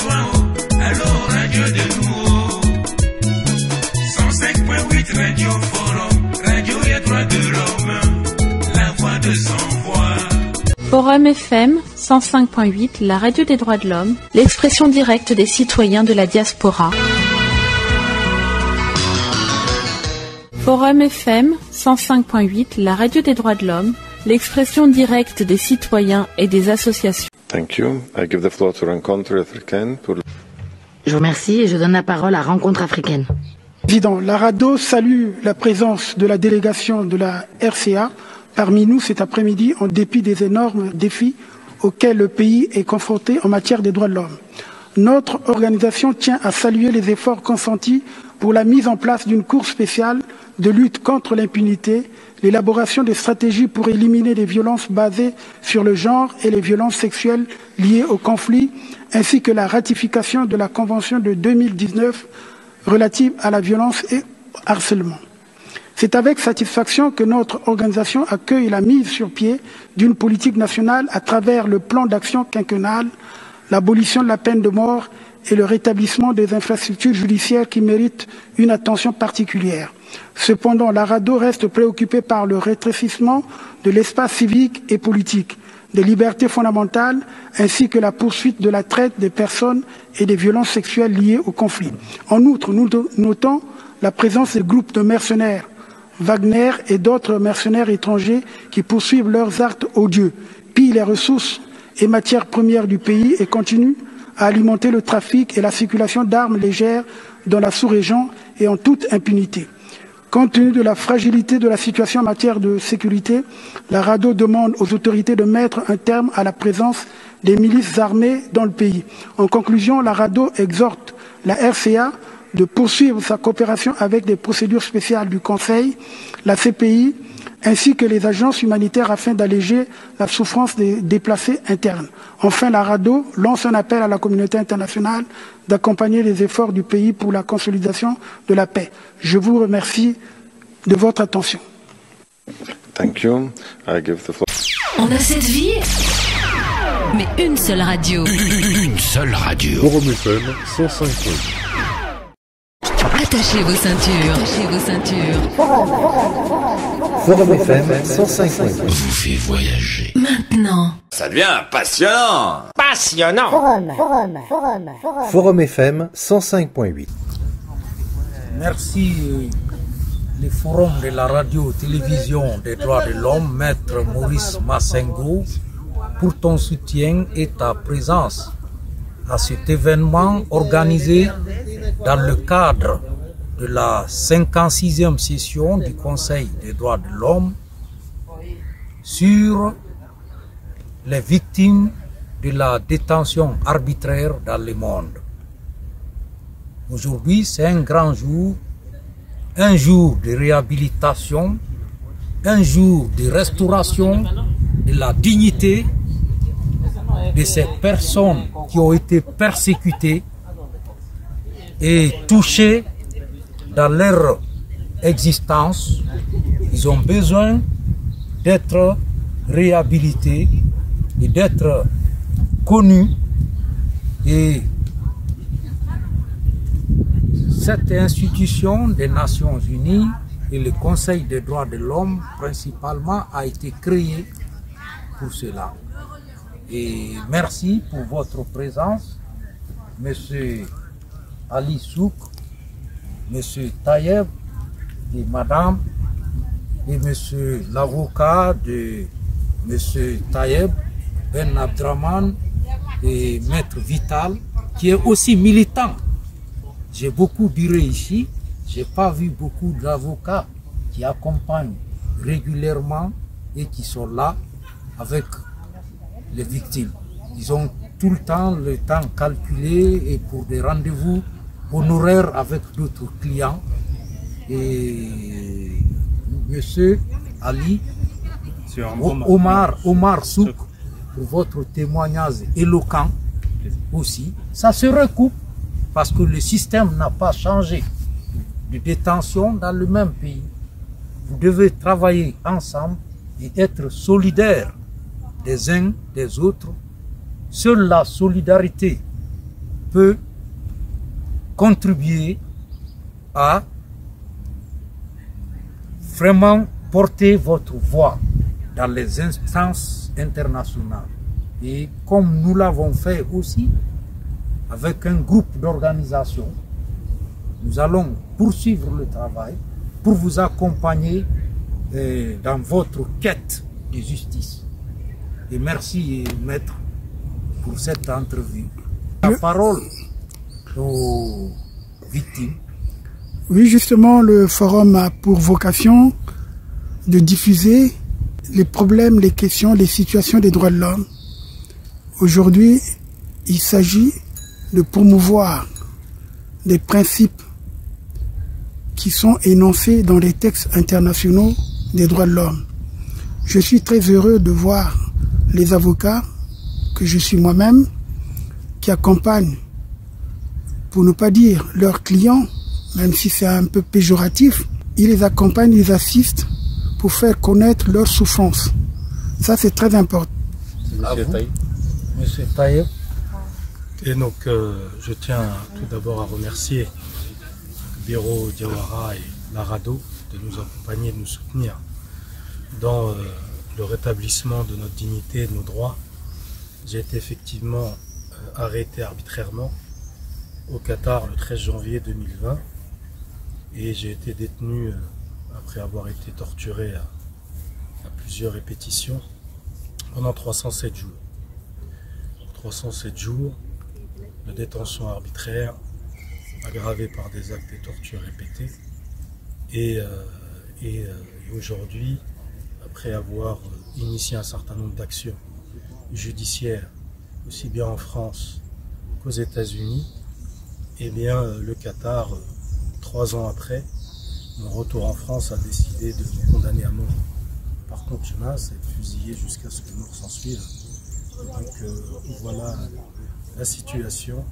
toi, allô radio de nous. 105.8 Radio Forum, radio et droits de l'homme, la voix de sans voix. Forum FM 105.8, la radio des droits de l'homme, l'expression directe des citoyens de la diaspora. Forum FM 105.8, la radio des droits de l'homme, l'expression directe des citoyens et des associations. Thank you. I give the floor to Rencontre Africaine pour... Je vous remercie et je donne la parole à Rencontre Africaine. Président, la RADDHO salue la présence de la délégation de la RCA parmi nous cet après-midi en dépit des énormes défis auxquels le pays est confronté en matière des droits de l'homme. Notre organisation tient à saluer les efforts consentis pour la mise en place d'une cour spéciale de lutte contre l'impunité, l'élaboration des stratégies pour éliminer les violences basées sur le genre et les violences sexuelles liées au conflit, ainsi que la ratification de la Convention de 2019 relative à la violence et harcèlement. C'est avec satisfaction que notre organisation accueille la mise sur pied d'une politique nationale à travers le plan d'action quinquennal, l'abolition de la peine de mort et le rétablissement des infrastructures judiciaires qui méritent une attention particulière. Cependant, la RADDHO reste préoccupée par le rétrécissement de l'espace civique et politique, des libertés fondamentales, ainsi que la poursuite de la traite des personnes et des violences sexuelles liées au conflit. En outre, nous notons la présence des groupes de mercenaires, Wagner et d'autres mercenaires étrangers qui poursuivent leurs actes odieux, pillent les ressources et matières premières du pays et continuent à alimenter le trafic et la circulation d'armes légères dans la sous-région et en toute impunité. Compte tenu de la fragilité de la situation en matière de sécurité, la RADDHO demande aux autorités de mettre un terme à la présence des milices armées dans le pays. En conclusion, la RADDHO exhorte la RCA de poursuivre sa coopération avec des procédures spéciales du Conseil, la CPI, ainsi que les agences humanitaires afin d'alléger la souffrance des déplacés internes. Enfin, la RADDHO lance un appel à la communauté internationale d'accompagner les efforts du pays pour la consolidation de la paix. Je vous remercie de votre attention. Thank you. I give the floor. On a cette vie, mais une seule radio. Une seule radio. Forum FM 105.8. Attachez vos ceintures. Attachez vos ceintures. Forum FM 105.8. Vous fait voyager. Maintenant. Ça devient passionnant. Passionnant. Forum FM 105.8. Merci le Forum de la radio-télévision des droits de l'homme, Maître Maurice Massengo, pour ton soutien et ta présence à cet événement organisé dans le cadre de la 56e session du Conseil des droits de l'homme sur les victimes de la détention arbitraire dans le monde. Aujourd'hui, c'est un grand jour, un jour de réhabilitation, un jour de restauration de la dignité de ces personnes qui ont été persécutées et touchées dans leur existence. Ils ont besoin d'être réhabilités et d'être connus. Et cette institution des Nations Unies et le Conseil des droits de l'homme principalement a été créée pour cela. Et merci pour votre présence, Monsieur Ali Souk, Monsieur Tayeb et Madame, et Monsieur l'avocat de Monsieur Tayeb, Ben Abdraman et Maître Vital, qui est aussi militant. J'ai beaucoup duré ici, j'ai pas vu beaucoup d'avocats qui accompagnent régulièrement et qui sont là avec les victimes. Ils ont tout le temps calculé et pour des rendez-vous honoraires avec d'autres clients. Et Monsieur Ali, Omar Souk, pour votre témoignage éloquent aussi. Ça se recoupe parce que le système n'a pas changé de détention dans le même pays. Vous devez travailler ensemble et être solidaires des uns des autres. Seule la solidarité peut contribuer à vraiment porter votre voix dans les instances internationales. Et comme nous l'avons fait aussi avec un groupe d'organisation, nous allons poursuivre le travail pour vous accompagner dans votre quête de justice. Et merci, maître, pour cette entrevue. La parole aux victimes. Oui, justement, le forum a pour vocation de diffuser les problèmes, les questions, les situations des droits de l'homme. Aujourd'hui, il s'agit de promouvoir des principes qui sont énoncés dans les textes internationaux des droits de l'homme. Je suis très heureux de voir les avocats, que je suis moi-même, qui accompagnent, pour ne pas dire leurs clients, même si c'est un peu péjoratif, ils les accompagnent, ils assistent pour faire connaître leurs souffrances. Ça, c'est très important. Monsieur Taïeb. Et donc, je tiens tout d'abord à remercier Biro Diawara et la RADO de nous accompagner, de nous soutenir dans le rétablissement de notre dignité et de nos droits. J'ai été effectivement arrêté arbitrairement au Qatar le 13 janvier 2020 et j'ai été détenu après avoir été torturé à plusieurs répétitions pendant 307 jours. 307 jours de détention arbitraire aggravée par des actes de torture répétés et aujourd'hui, après avoir initié un certain nombre d'actions judiciaires aussi bien en France qu'aux États-Unis, eh bien le Qatar, 3 ans après mon retour en France, a décidé de me condamner à mort par contumace et fusiller jusqu'à ce que mort s'en suive. Donc voilà la situation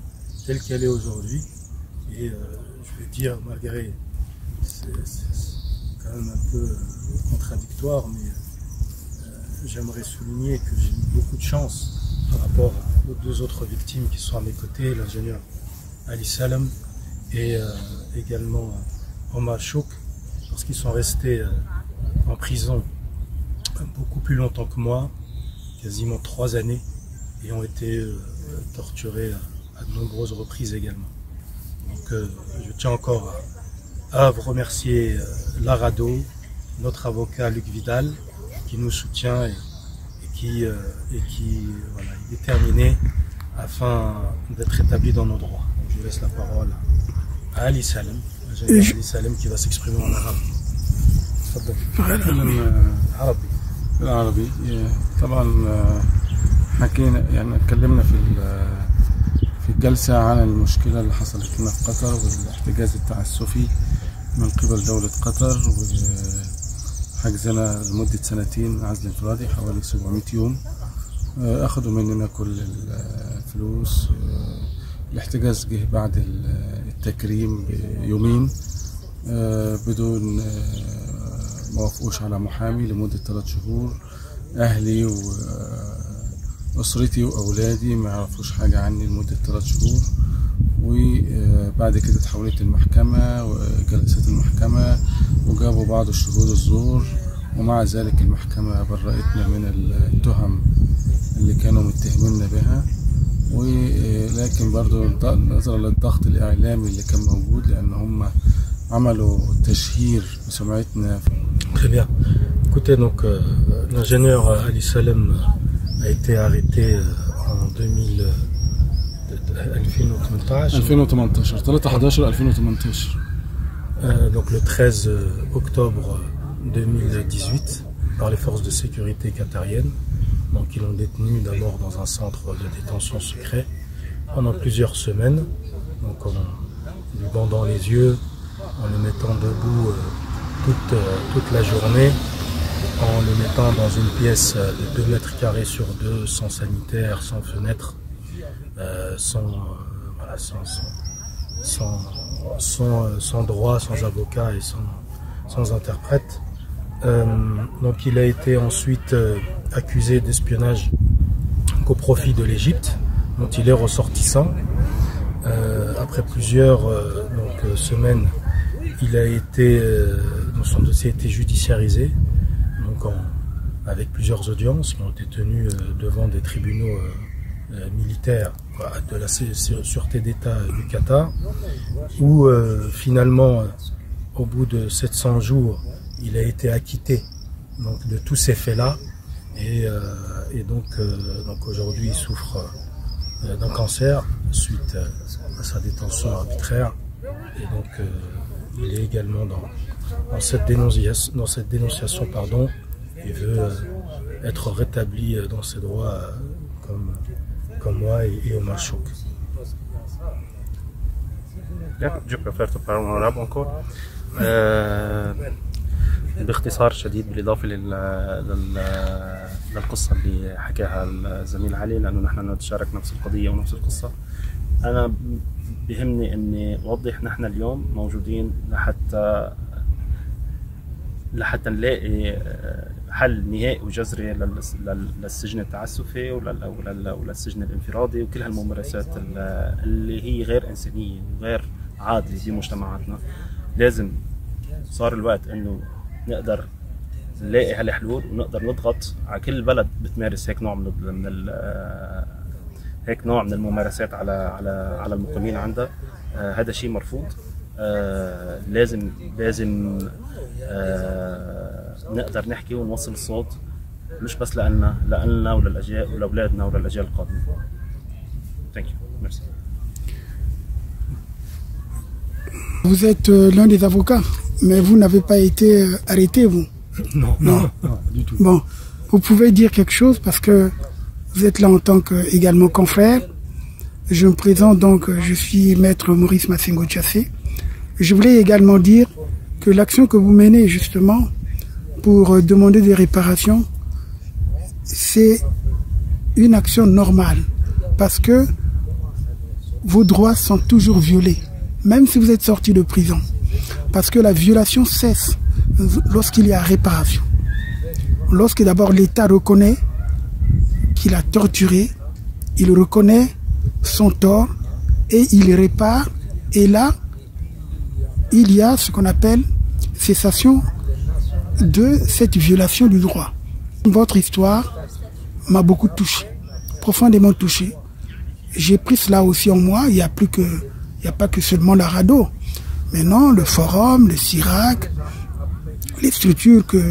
telle qu'elle est aujourd'hui. Et je vais dire, malgré, c'est quand même un peu contradictoire, mais j'aimerais souligner que j'ai eu beaucoup de chance par rapport aux 2 autres victimes qui sont à mes côtés, l'ingénieur Ali Salem et également Omar Chouk, parce qu'ils sont restés en prison beaucoup plus longtemps que moi, quasiment 3 années, et ont été torturés à de nombreuses reprises également. Donc je tiens encore à vous remercier la RADO, notre avocat Luc Vidal, qui nous soutient et qui voilà, est déterminé afin d'être établi dans nos droits. Donc, je laisse la parole à Ali Salem, Ali Salem qui va s'exprimer en arabe. بالعربي طبعا حكينا يعني اتكلمنا في الجلسة عن المشكلة اللي حصلت لنا في قطر والاحتجاز التعسفي من قبل دولة قطر وحجزنا لمدة 2 سنين عزل انفرادي حوالي 700 يوم. أخذوا مننا كل الفلوس. الاحتجاز جه بعد التكريم بيومين بدون ما وافقوش على محامي لمدة 3 شهور. أهلي وأسرتي وأولادي ما يعرفوش حاجة عني لمدة 3 شهور. وبعد كده تحولت المحكمة وجلسات المحكمة وجابوا بعض الشهود الزور، ومع ذلك المحكمة برأتنا من التهم اللي كانوا متهميننا بها. ولكن برضو نظرا للضغط الإعلامي اللي كان موجود لأن هم عملوا تشهير بسمعتنا. Très bien. Écoutez, donc l'ingénieur Ali Salem a été arrêté en 2018. Donc le 13 octobre 2018 par les forces de sécurité qatariennes. Donc ils l'ont détenu d'abord dans un centre de détention secret pendant plusieurs semaines, donc en lui bandant les yeux, en le mettant debout toute la journée, en le mettant dans une pièce de 2 mètres carrés sur 2, sans sanitaire, sans fenêtre, sans droit, sans avocat et sans interprète. Donc il a été ensuite accusé d'espionnage au profit de l'Égypte, dont il est ressortissant. après plusieurs semaines, son dossier a été judiciarisé, donc avec plusieurs audiences qui ont été tenues devant des tribunaux militaires de la sûreté d'État du Qatar, où finalement, au bout de 700 jours, il a été acquitté donc, de tous ces faits-là, et donc aujourd'hui il souffre d'un cancer suite à sa détention arbitraire, et donc il est également dans cette dénonciation, il veut être rétabli dans ses droits comme moi et Omar Chouk. Je préfère te parler en arabe encore. باختصار شديد بالإضافة للقصة اللي حكاها الزميل علي، لأنه نحن نتشارك نفس القضية ونفس القصة. أنا بيهمني إني أوضح نحن اليوم موجودين لحتى نلاقي حل نهائي وجذري للسجن التعسفي وللسجن الانفرادي وكل هالممارسات اللي هي غير إنسانية وغير عادلة في مجتمعاتنا. لازم صار الوقت إنه نقدر نلاقي هالحلول ونقدر نضغط على كل بلد بتمارس هيك نوع من الممارسات على المقيمين عندها. هذا شيء مرفوض. لازم نقدر نحكي ونوصل الصوت، مش بس لنا وللأجيال ولأولادنا وللأجيال القادمة. Thank you. Merci. Vous êtes l'un des avocats, mais vous n'avez pas été arrêté, vous? Non, du tout. Bon, vous pouvez dire quelque chose parce que vous êtes là en tant que également confrère. Je me présente donc, je suis maître Maurice Massengo Tchassé. Je voulais également dire que l'action que vous menez justement pour demander des réparations, c'est une action normale parce que vos droits sont toujours violés, même si vous êtes sorti de prison. Parce que la violation cesse lorsqu'il y a réparation. Lorsque d'abord l'État reconnaît qu'il a torturé, il reconnaît son tort et il répare. Et là, il y a ce qu'on appelle cessation de cette violation du droit. Votre histoire m'a beaucoup touché, profondément touché. J'ai pris cela aussi en moi. Il n'y a pas que seulement la RADDHO. Mais non, le forum, le CIRAC, les structures que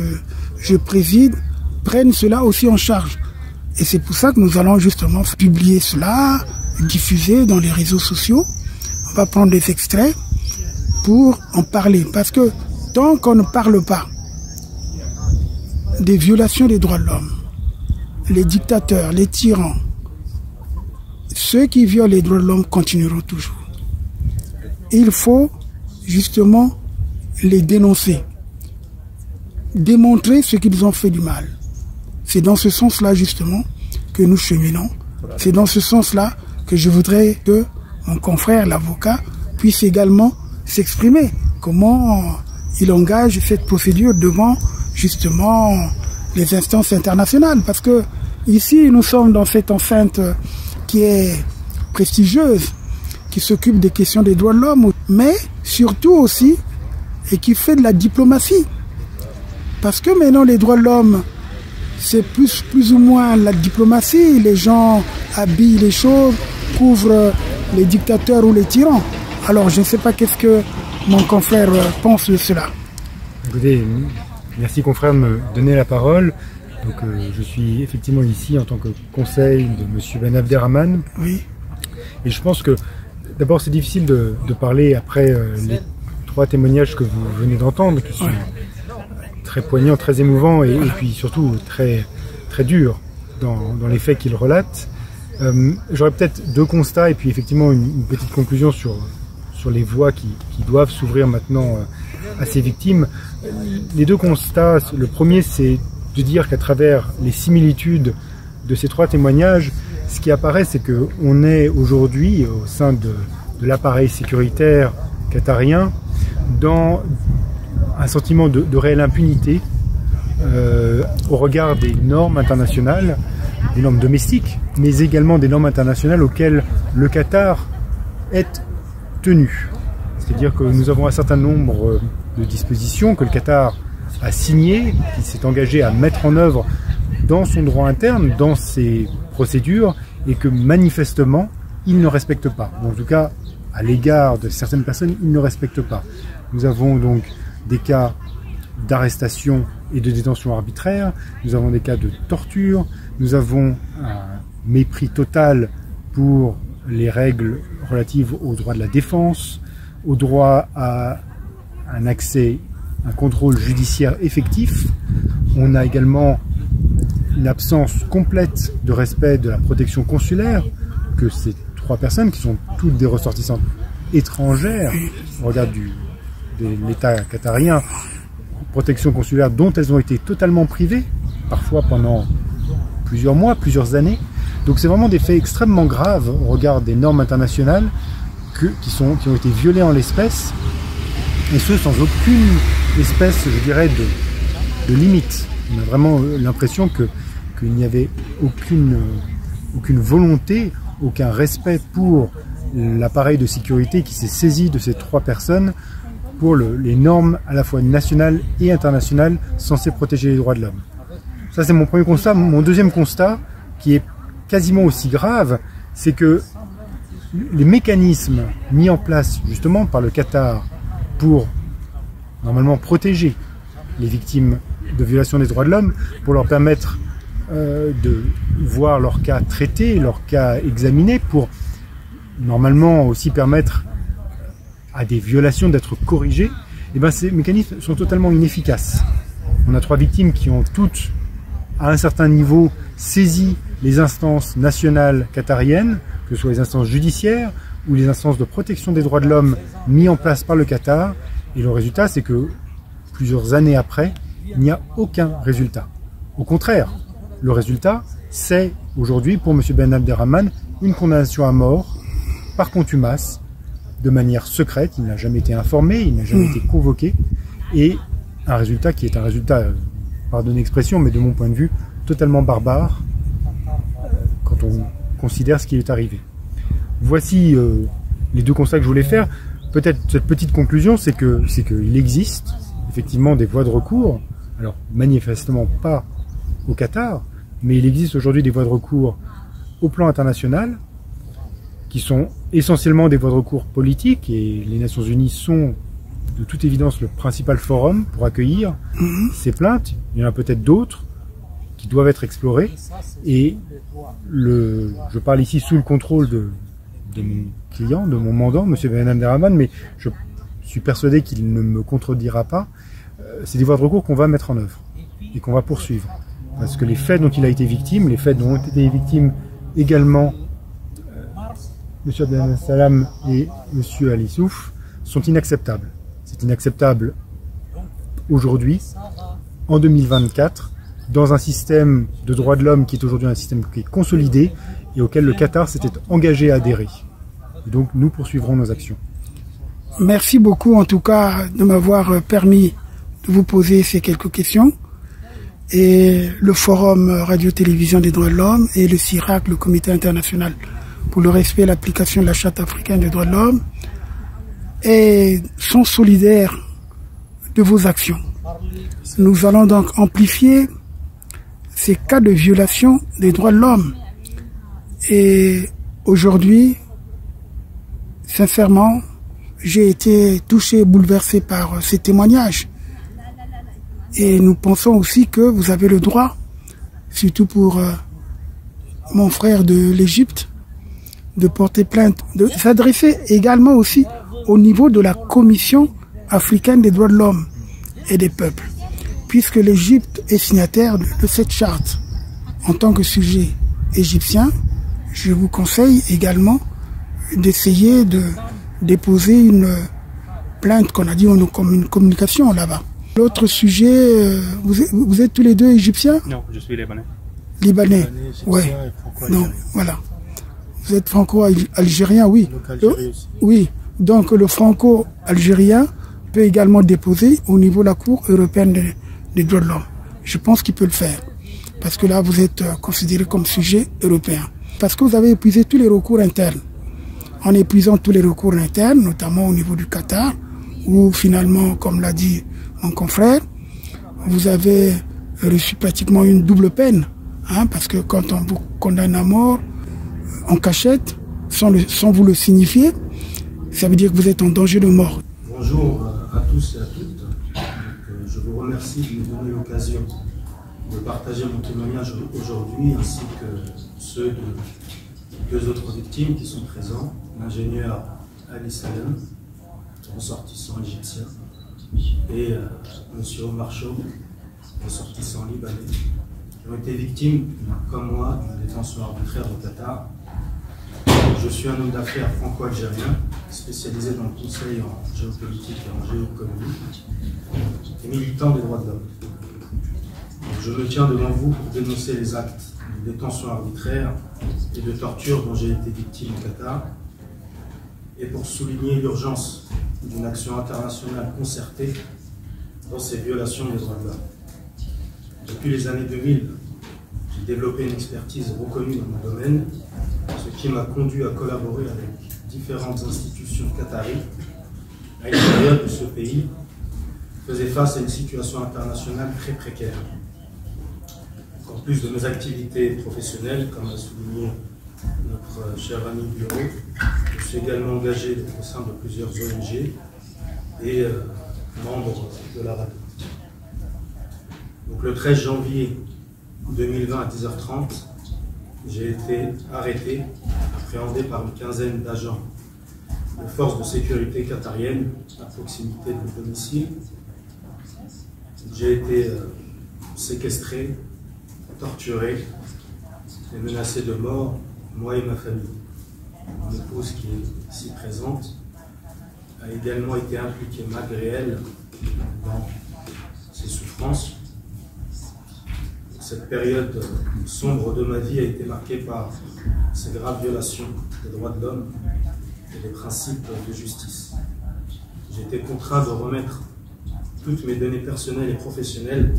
je préside prennent cela aussi en charge. Et c'est pour ça que nous allons justement publier cela, diffuser dans les réseaux sociaux. On va prendre des extraits pour en parler. Parce que tant qu'on ne parle pas des violations des droits de l'homme, les dictateurs, les tyrans, ceux qui violent les droits de l'homme continueront toujours. Il faut justement les dénoncer, démontrer ce qu'ils ont fait du mal. C'est dans ce sens-là justement que nous cheminons. C'est dans ce sens-là que je voudrais que mon confrère, l'avocat, puisse également s'exprimer. Comment il engage cette procédure devant justement les instances internationales. Parce que ici, nous sommes dans cette enceinte qui est prestigieuse, qui s'occupe des questions des droits de l'homme, mais surtout aussi, et qui fait de la diplomatie. Parce que maintenant, les droits de l'homme, c'est plus ou moins la diplomatie. Les gens habillent les choses, couvrent les dictateurs ou les tyrans. Alors, je ne sais pas qu'est-ce que mon confrère pense de cela. Écoutez, merci confrère de me donner la parole. Donc, je suis effectivement ici en tant que conseil de M. Ben Abderrahmane. Oui. Et je pense que, d'abord, c'est difficile de parler après les 3 témoignages que vous venez d'entendre, qui sont très poignants, très émouvants et puis surtout très, très durs dans les faits qu'il relate. J'aurais peut-être 2 constats et puis effectivement une petite conclusion sur les voies qui doivent s'ouvrir maintenant à ces victimes. Les 2 constats, le premier c'est de dire qu'à travers les similitudes de ces 3 témoignages, ce qui apparaît c'est qu'on est aujourd'hui au sein de l'appareil sécuritaire qatarien dans un sentiment de réelle impunité au regard des normes internationales, des normes domestiques, mais également des normes internationales auxquelles le Qatar est tenu. C'est-à-dire que nous avons un certain nombre de dispositions que le Qatar a signées, qui s'est engagé à mettre en œuvre dans son droit interne, dans ses procédures, et que manifestement, il ne respecte pas. En tout cas, à l'égard de certaines personnes, il ne respecte pas. Nous avons donc des cas d'arrestation et de détention arbitraire, nous avons des cas de torture, nous avons un mépris total pour les règles relatives au droit de la défense, au droit à un accès, un contrôle judiciaire effectif. On a également une absence complète de respect de la protection consulaire, que ces 3 personnes, qui sont toutes des ressortissantes étrangères, au regard de l'État qatarien, protection consulaire dont elles ont été totalement privées, parfois pendant plusieurs mois, plusieurs années. Donc c'est vraiment des faits extrêmement graves au regard des normes internationales qui ont été violées en l'espèce, et ce sans aucune espèce, je dirais, de limite. On a vraiment l'impression qu'il n'y avait aucune volonté, aucun respect pour l'appareil de sécurité qui s'est saisi de ces 3 personnes pour les normes à la fois nationales et internationales censées protéger les droits de l'homme. Ça, c'est mon premier constat. Mon deuxième constat, qui est quasiment aussi grave, c'est que les mécanismes mis en place justement par le Qatar pour normalement protéger les victimes de violation des droits de l'homme, pour leur permettre de voir leur cas traité, leur cas examiné, pour normalement aussi permettre à des violations d'être corrigées, et bien ces mécanismes sont totalement inefficaces. On a 3 victimes qui ont toutes, à un certain niveau, saisi les instances nationales qatariennes, que ce soit les instances judiciaires ou les instances de protection des droits de l'homme mis en place par le Qatar, et le résultat, c'est que plusieurs années après, il n'y a aucun résultat. Au contraire, le résultat, c'est aujourd'hui pour M. Ben Abderrahmane une condamnation à mort par contumace, de manière secrète. Il n'a jamais été informé, il n'a jamais été convoqué, et un résultat qui est un résultat, pardonnez l'expression, mais de mon point de vue, totalement barbare quand on considère ce qui est arrivé. Voici les 2 constats que je voulais faire. Peut-être cette petite conclusion, c'est qu'il existe effectivement des voies de recours, alors manifestement pas au Qatar, mais il existe aujourd'hui des voies de recours au plan international, qui sont essentiellement des voies de recours politiques, et les Nations Unies sont de toute évidence le principal forum pour accueillir ces plaintes. Il y en a peut-être d'autres qui doivent être explorées, et je parle ici sous le contrôle de mon client, de mon mandant, M. Ben Abderrahmane, mais je suis persuadé qu'il ne me contredira pas. C'est des voies de recours qu'on va mettre en œuvre et qu'on va poursuivre. Parce que les faits dont il a été victime, les faits dont ont été victimes également M. Abdel Salam et M. Ali Souf, sont inacceptables. C'est inacceptable aujourd'hui, en 2024, dans un système de droits de l'homme qui est aujourd'hui un système qui est consolidé et auquel le Qatar s'était engagé à adhérer. Et donc nous poursuivrons nos actions. Merci beaucoup en tout cas de m'avoir permis de vous poser ces quelques questions. Et le Forum Radio-Télévision des droits de l'homme et le CIRAC, le Comité international pour le respect et l'application de la Charte africaine des droits de l'homme, sont solidaires de vos actions. Nous allons donc amplifier ces cas de violation des droits de l'homme. Et aujourd'hui, sincèrement, j'ai été touché, bouleversé par ces témoignages. Et nous pensons aussi que vous avez le droit, surtout pour mon frère de l'Égypte, de porter plainte, de s'adresser également aussi au niveau de la Commission africaine des droits de l'homme et des peuples, puisque l'Égypte est signataire de cette charte. En tant que sujet égyptien, je vous conseille également d'essayer de déposer une plainte qu'on a dit comme une communication là-bas. L'autre sujet, vous êtes tous les deux égyptiens? Non, je suis libanais. Libanais, ouais. Non, voilà. Vous êtes franco-algérien, oui. Oui, donc le franco-algérien peut également déposer au niveau de la Cour européenne des droits de l'homme. Je pense qu'il peut le faire, parce que là, vous êtes considéré comme sujet européen. Parce que vous avez épuisé tous les recours internes en épuisant tous les recours internes, notamment au niveau du Qatar, où finalement, comme l'a dit mon confrère, vous avez reçu pratiquement une double peine, parce que quand on vous condamne à mort en cachette, sans vous le signifier, ça veut dire que vous êtes en danger de mort. Bonjour à tous et à toutes. Je vous remercie de me donner l'occasion de partager mon témoignage aujourd'hui, ainsi que ceux de deux autres victimes qui sont présents, l'ingénieur Ali Salem, ressortissant égyptien, et M. Omar Chouk, ressortissant libanais, qui ont été victimes, comme moi, d'une détention arbitraire au Qatar. Je suis un homme d'affaires franco-algérien, spécialisé dans le conseil en géopolitique et en géoéconomie, et militant des droits de l'homme. Je me tiens devant vous pour dénoncer les actes de détention arbitraire et de torture dont j'ai été victime au Qatar, et pour souligner l'urgence d'une action internationale concertée dans ces violations des droits de l'homme. Depuis les années 2000, j'ai développé une expertise reconnue dans mon domaine, ce qui m'a conduit à collaborer avec différentes institutions qatariennes à une période où ce pays faisait face à une situation internationale très précaire. En plus de mes activités professionnelles, comme l'a souligné notre cher ami Bureau, je suis également engagé au sein de plusieurs ONG et membre de la RADO. Donc, le 13 janvier 2020 à 10h30, j'ai été arrêté, appréhendé par une quinzaine d'agents de forces de sécurité qatariennes à proximité de mon domicile. J'ai été séquestré, torturé et menacé de mort, moi et ma famille. Mon épouse, qui est ici présente, a également été impliquée malgré elle dans ces souffrances. Cette période sombre de ma vie a été marquée par ces graves violations des droits de l'homme et des principes de justice. J'ai été contraint de remettre toutes mes données personnelles et professionnelles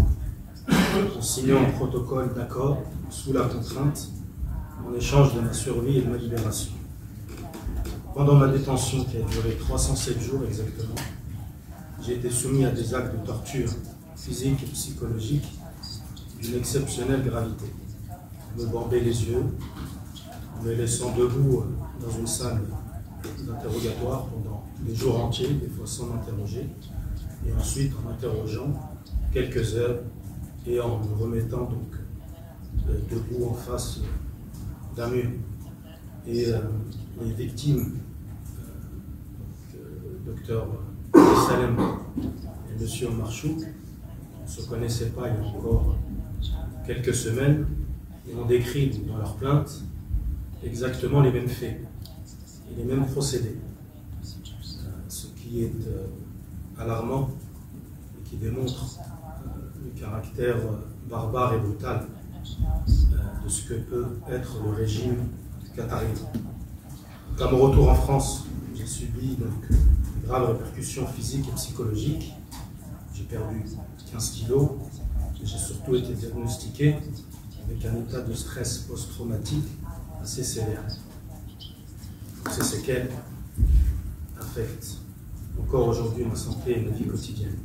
en signant un protocole d'accord sous la contrainte en échange de ma survie et de ma libération. Pendant ma détention, qui a duré 307 jours exactement, j'ai été soumis à des actes de torture physique et psychologique d'une exceptionnelle gravité. On me bandait les yeux, en me laissant debout dans une salle d'interrogatoire pendant des jours entiers, des fois sans m'interroger, et ensuite en m'interrogeant quelques heures et en me remettant donc debout en face d'un mur. Et les victimes, docteur Salem et M. Omar Chouk, ne se connaissaient pas il y a encore quelques semaines et ont décrit dans leur plainte exactement les mêmes faits et les mêmes procédés. Ce qui est alarmant et qui démontre le caractère barbare et brutal de ce que peut être le régime qatarien. À mon retour en France, j'ai subi donc de graves répercussions physiques et psychologiques. J'ai perdu 15 kilos et j'ai surtout été diagnostiqué avec un état de stress post-traumatique assez sévère. Ces séquelles affectent encore aujourd'hui ma santé et ma vie quotidienne.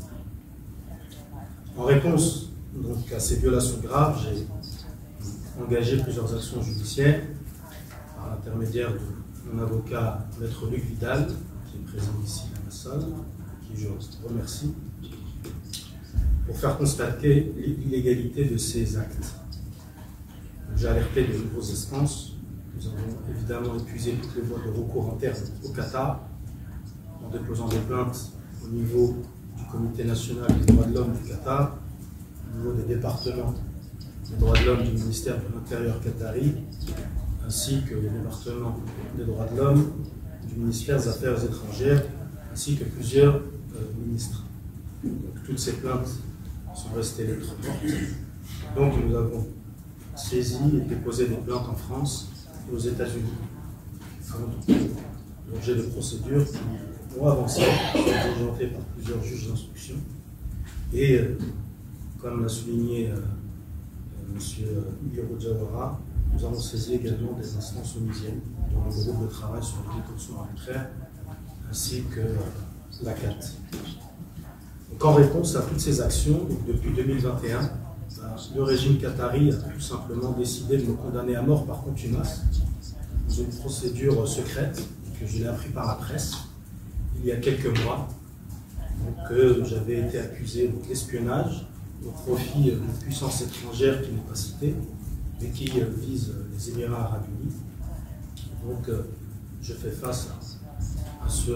En réponse donc à ces violations graves, j'ai engagé plusieurs actions judiciaires par l'intermédiaire de mon avocat, Maître Luc Vidal, qui est présent ici dans la salle, qui je remercie, pour faire constater l'illégalité de ces actes. J'ai alerté de nombreuses instances. Nous avons évidemment épuisé toutes les voies de recours internes au Qatar, en déposant des plaintes au niveau du Comité national des droits de l'homme du Qatar, au niveau des départements des droits de l'homme du ministère de l'Intérieur qatari, ainsi que les départements des droits de l'homme du ministère des Affaires étrangères, ainsi que plusieurs ministres. Donc, toutes ces plaintes sont restées lettres mortes. Donc nous avons saisi et déposé des plaintes en France et aux États-Unis. L'objet de procédures qui ont avancé, sont diligentées par plusieurs juges d'instruction. Et comme l'a souligné M. Biro Jawara, nous avons saisi également des instances onusiennes, dont le groupe de travail sur les détentions arbitraires, ainsi que la CAT. Donc, en réponse à toutes ces actions, donc depuis 2021, le régime qatari a tout simplement décidé de me condamner à mort par contumace dans une procédure secrète que je l'ai appris par la presse il y a quelques mois. Donc, j'avais été accusé d'espionnage au profit d'une puissance étrangère qui n'est pas citée, mais qui vise les Émirats arabes unis. Donc, je fais face à ce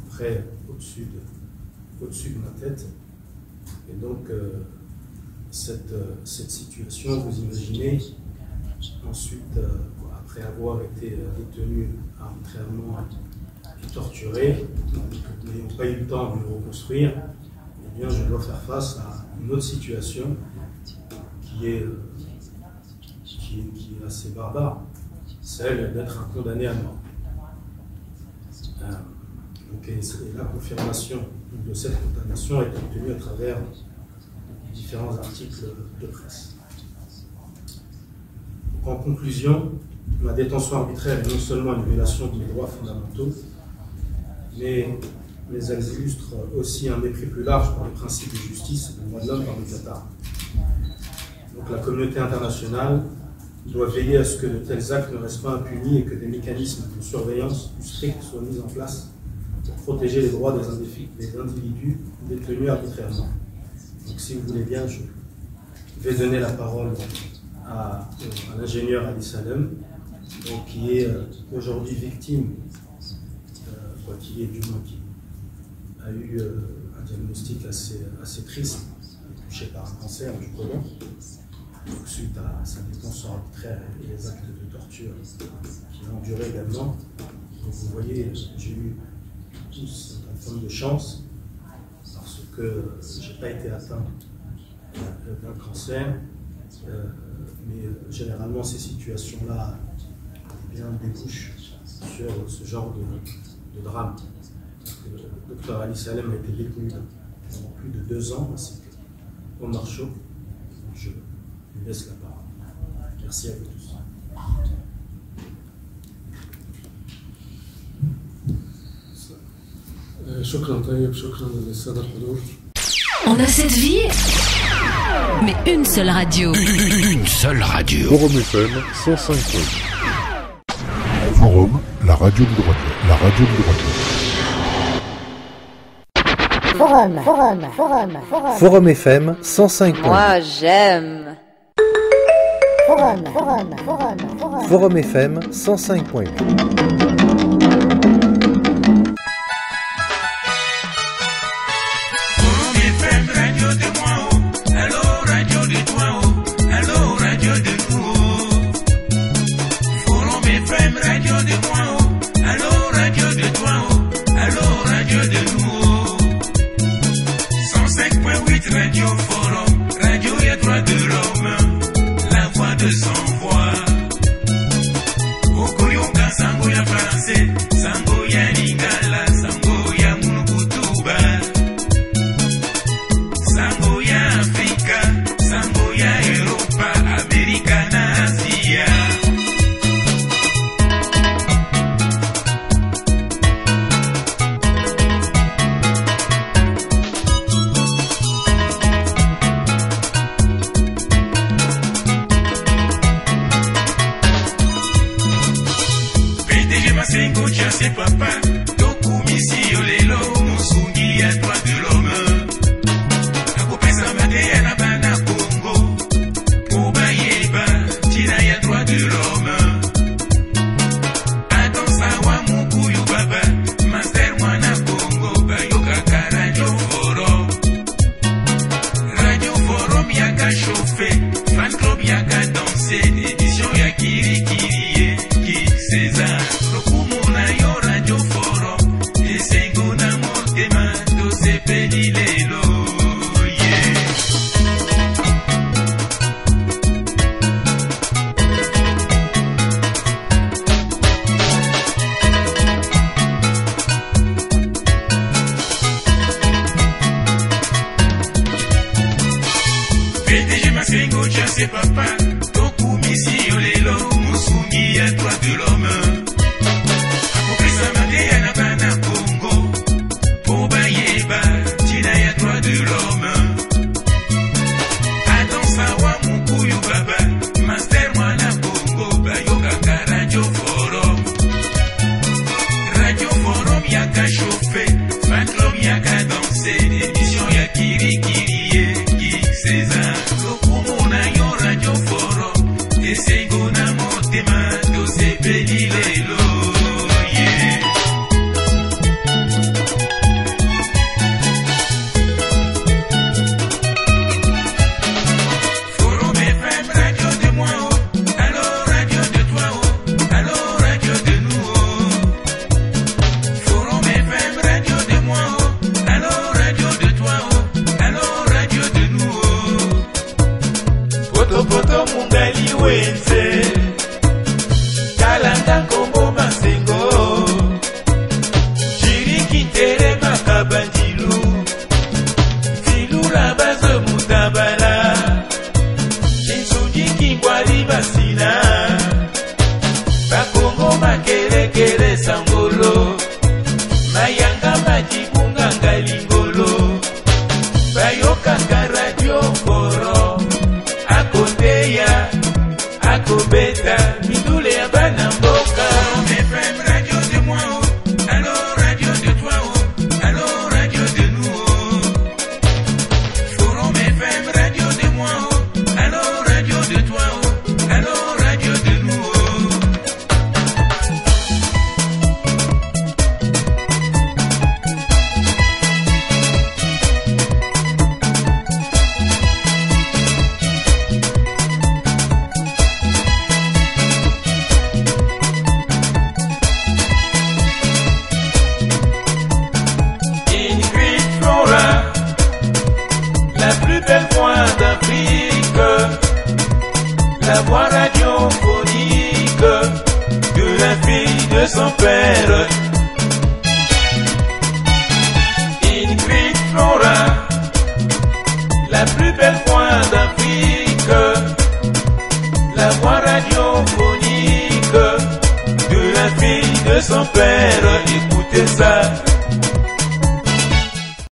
près au-dessus de ma tête. Et donc, cette situation, vous imaginez, ensuite, après avoir été détenu arbitrairement et torturé, n'ayant pas eu le temps de me reconstruire, eh bien, je dois faire face à une autre situation qui est assez barbare, celle d'être un condamné à mort. Et la confirmation de cette condamnation est obtenue à travers différents articles de presse. Donc, en conclusion, ma détention arbitraire est non seulement une violation de mes droits fondamentaux, mais elle illustre aussi un mépris plus large pour les principes de justice et des droits de l'homme par le Qatar. Donc la communauté internationale doit veiller à ce que de tels actes ne restent pas impunis et que des mécanismes de surveillance plus stricts soient mis en place pour protéger les droits des individus détenus arbitrairement. Donc si vous voulez bien, je vais donner la parole à l'ingénieur Ali Salem, donc, qui est aujourd'hui victime, qui a eu un diagnostic assez triste, touché par un cancer du côlon, suite à sa détention arbitraire et les actes de torture qu'il a enduré également. Donc vous voyez, j'ai eu tous une forme de chance, parce que je n'ai pas été atteint d'un cancer, mais généralement ces situations-là débouchent sur ce genre de drame. Le docteur Ali Salem a été détenu pendant plus de 2 ans, ainsi qu'au Marchaud. Je lui laisse la parole. Merci à vous tous. On a cette vie, mais une seule radio. Une seule radio. Forum FM 105.8. Forum, la radio du droit. La radio du droit. Forum FM 105.8. Moi j'aime. Forum FM 105.8. Radio Forum, radio et droit de l'homme, la voix de sans voix. Okoyoka sango ya français, sango ya lingala, sango ya munukutuba, sango ya Afrika, sango ya Europa, Amerika na Asia. C'est papa, Tokumisi Olelo, Musungi à droit de l'homme. Akopesa Madeya na bana Congo, Obayeba, Tina ya droit de l'homme. Adam Sawa Mukuyu Baba, Master Mwana Congo, Bayoka Radio Forum. Radio Forum yaka chauffé, fan club yaka dansé, édition ya Kirikiri, Ki César. C'est papa, Tokumisi Olelo, Musungi à toi. la voix radiophonique de la fille de son père. Ingrid Flora, la plus belle voix d'Afrique, la voix radiophonique de la fille de son père. Écoutez ça.